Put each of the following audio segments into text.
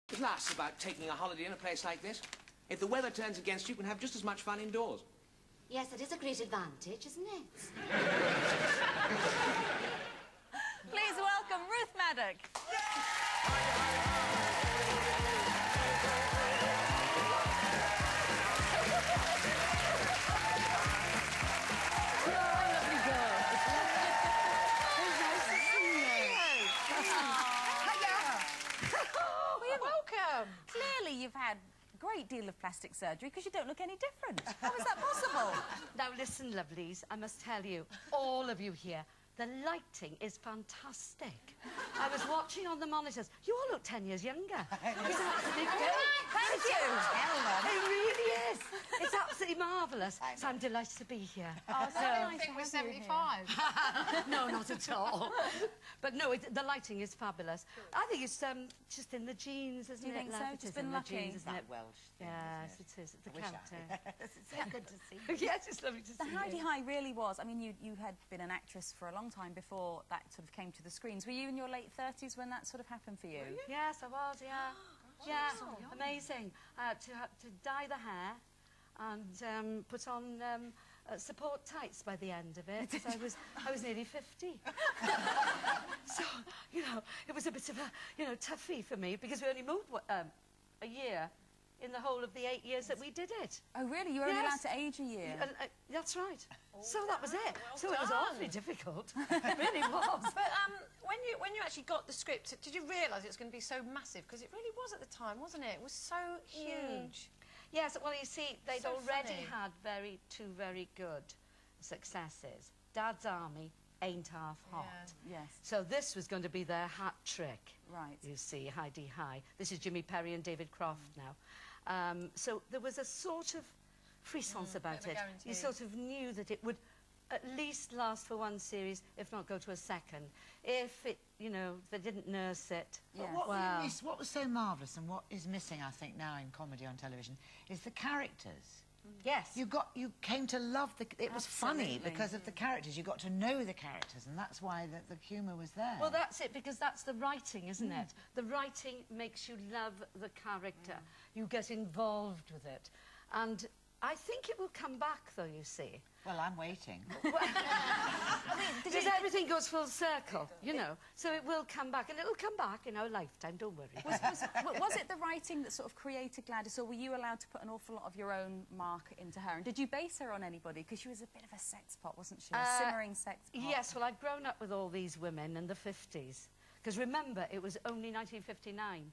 There's nice about taking a holiday in a place like this. If the weather turns against you, you can have just as much fun indoors. Yes, it is a great advantage, isn't it? Please welcome Ruth Maddock. Welcome. Clearly you've had a great deal of plastic surgery because you don't look any different. How is that possible? Now listen, lovelies, I must tell you, all of you here, the lighting is fantastic. I was watching on the monitors. You all look 10 years younger. It's absolutely great. Thank you. It really is. It's absolutely marvellous. So I'm delighted to be here. Oh, so I don't think we're 75. No, not at all. But no, the lighting is fabulous. I think it's just in the genes, isn't it? Do you think so? It Just is been in lucky. the genes, isn't it? Welsh thing, Yes, isn't it is. It's the I wish character. It's so good to see you. Yes, it's lovely to see The you. Heidi High really was. I mean, you had been an actress for a long time before that sort of came to the screens. Were you in your late 30s when that sort of happened for you? Yes, I was, yeah. Yeah, amazing. To dye the hair and put on support tights by the end of it. I was nearly 50. So, you know, it was a bit of a, toughie for me because we only moved a year in the whole of the 8 years that we did it. Oh, really? You were only allowed to age a year? That's right. So that was it. Well so it was done. awfully difficult. It really was. But when you actually got the script, did you realise it was going to be so massive? Because it really was at the time, wasn't it? It was so huge. Yes, well, you see, they'd So already funny. had two very good successes. Dad's Army, Ain't Half Hot. Yes. So this was going to be their hat trick. Right. You see, Heidi High. This is Jimmy Perry and David Croft now. So there was a sort of frisson about bit of it. a guarantee. You sort of knew that it would at least last for one series, if not go to a second. If it, they didn't nurse it. Yes. What, Wow. what was so marvellous and what is missing, I think, now in comedy on television is the characters. Yes. You came to love it was funny Absolutely. because of the characters. You got to know the characters, and that's why the humour was there. Well, that's it, because that's the writing, isn't it? The writing makes you love the character. You get involved with it. And I think it will come back, though, you see. Well, I'm waiting. Because everything goes full circle, So it will come back, and it'll come back in our lifetime, don't worry. Was it the writing that sort of created Gladys, or were you allowed to put an awful lot of your own mark into her? And did you base her on anybody? Because she was a bit of a sex pot, wasn't she? A simmering sex pot. Yes, well, I'd grown up with all these women in the 50s. Because remember, it was only 1959.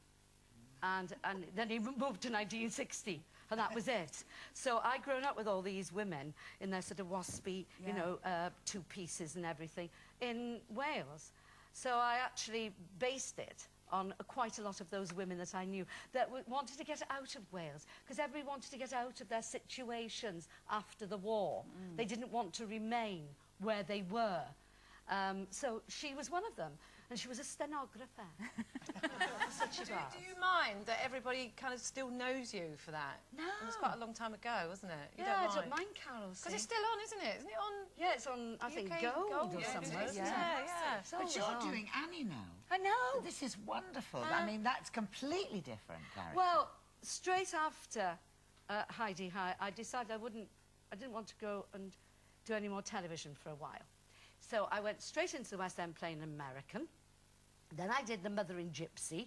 And then he moved to 1960. And that was it. So I'd grown up with all these women in their sort of waspy, two pieces and everything in Wales. So I actually based it on quite a lot of those women that I knew that wanted to get out of Wales, because everybody wanted to get out of their situations after the war. They didn't want to remain where they were. So she was one of them, and she was a stenographer. Such a Do you mind that everybody kind of still knows you for that? No. It was quite a long time ago, wasn't it? You Yeah, I don't don't mind? mind, Carol. Because it's still on, isn't it? Isn't it on? Yeah, it's on, I think, UK Gold or yeah, somewhere. yeah. So But you're bizarre. doing Annie now. I know. This is wonderful. I mean, that's completely different character. Well, straight after Heidi High, I decided I didn't want to go and do any more television for a while. So I went straight into the West End playing American. Then I did The Mother in Gypsy,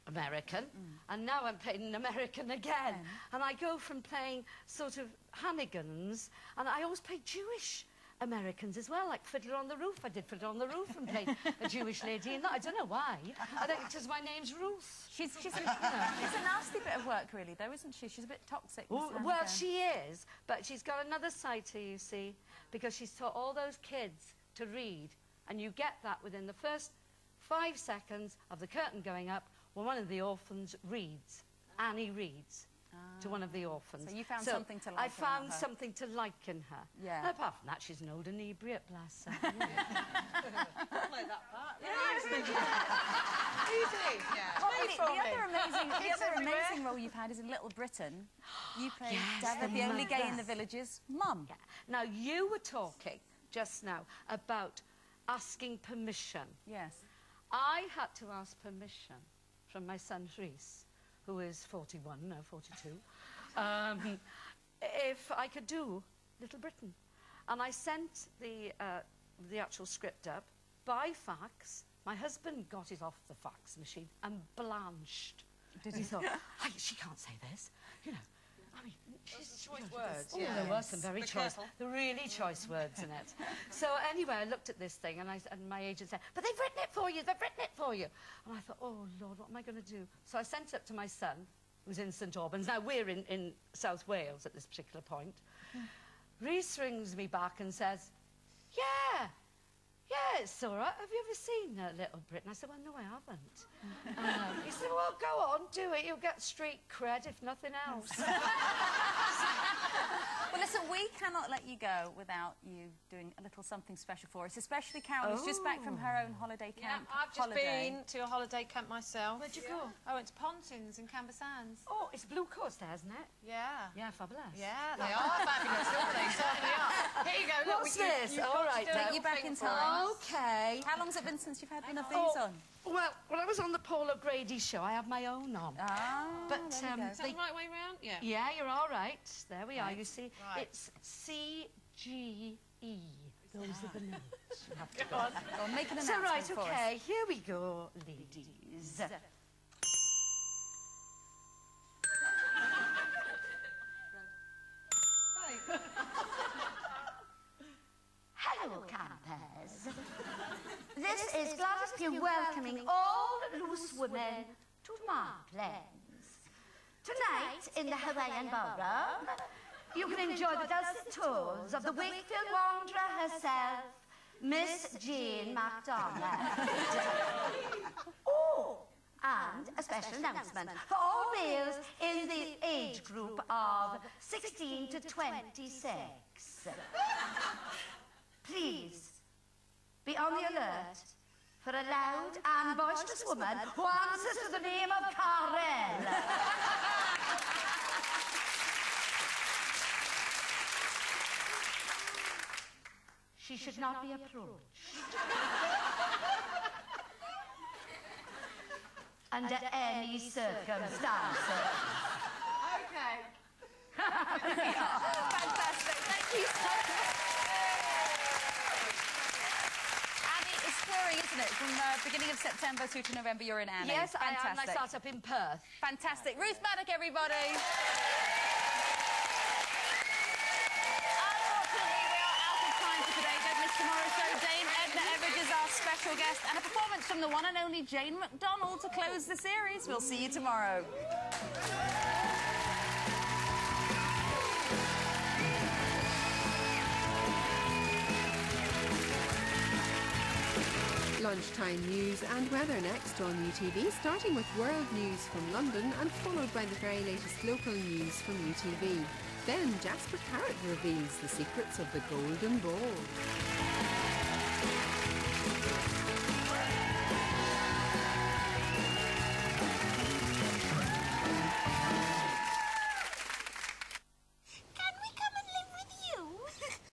American. And now I'm playing an American again. And I go from playing sort of Hannigans, and I always play Jewish Americans as well, like Fiddler on the Roof. I did Fiddler on the Roof and played a Jewish lady in that. I don't know why. I think it's because my name's Ruth. She's a nasty bit of work, really, though, isn't she? She's a bit toxic. Well, she is, but she's got another side to you, see, because she's taught all those kids to read, and you get that within the first 5 seconds of the curtain going up when one of the orphans reads. Annie reads to one of the orphans. So you found something to like I about found her. something to like in her. Yeah. And apart from that, she's an old inebriate, bless her. Play that part. The other amazing role you've had is in Little Britain. You played Yes, Dava, the only gay in the mother. village's mum. Yeah. Now, you were talking just now about asking permission. Yes. I had to ask permission from my son Rhys who is 41, no, 42, if I could do Little Britain. And I sent the actual script up by fax. My husband got it off the fax machine and blanched. Did he? Thought, she can't say this, you know. I mean, she's choice words. Oh, Yeah. there were some very Be choice, careful. the really choice words in it. So anyway, I looked at this thing and my agent said, "But they've written it for you. They've written it for you." And I thought, "Oh Lord, what am I going to do?" So I sent it up to my son, who's in St Albans. Now we're in South Wales at this particular point. Rhys rings me back and says, "Yeah, it's all right. Have you ever seen Little Britain?" I said, "Well, no, I haven't." He said, "Well, go on, do it. You'll get street cred, if nothing else." Well, listen, we cannot let you go without you doing a little something special for us, especially Carol, who's just back from her own holiday Yeah, camp. I've just been to a holiday camp myself. Where'd you go? I went to Pontins in Canvas Sands. Oh, it's Blue Coast there, isn't it? Yeah. Yeah, fabulous. Yeah, they are fabulous, aren't they? Certainly are. Here you go. Look, What's this? you've All got to right, do a then. little You back thing in for time. us. Okay. How long's it been since you've had one of these on? Well, when I was on the Paul O'Grady show, I had my own on. Ah, But, there we go. Is that the right way round? Yeah. Yeah, you're all right. There we are, Right. you see. Right. It's C-G-E. Those are the notes. You have to Go on, make an So, announcement right, for us. okay, here we go, ladies. Hello, campers. This is Gladys Pugh welcoming all loose women to Marklands. Tonight, in the Hawaiian Ballroom, you can enjoy the dulcet tones of the Wakefield Wanderer herself, Miss Jane MacDonald. Oh, and a special announcement for all males in the age group of 16 to 26. Please, be on the alert for a loud and boisterous woman who answers to the name of Carel. She should not be approached under any circumstances. Okay. Fantastic. Thank you so much. Annie, it's touring, isn't it? From beginning of September through to November, you're in Annie. Yes, I am. I Fantastic. start up in Perth. Fantastic. Ruth Maddock, everybody. Unfortunately, we are out of time for today. Don't miss tomorrow's show. Dame Edna Everage is our special guest, and a performance from the one and only Jane MacDonald to close the series. We'll see you tomorrow. Lunchtime news and weather next on UTV, starting with world news from London and followed by the very latest local news from UTV. Then Jasper Carrott reveals the secrets of the Golden Ball.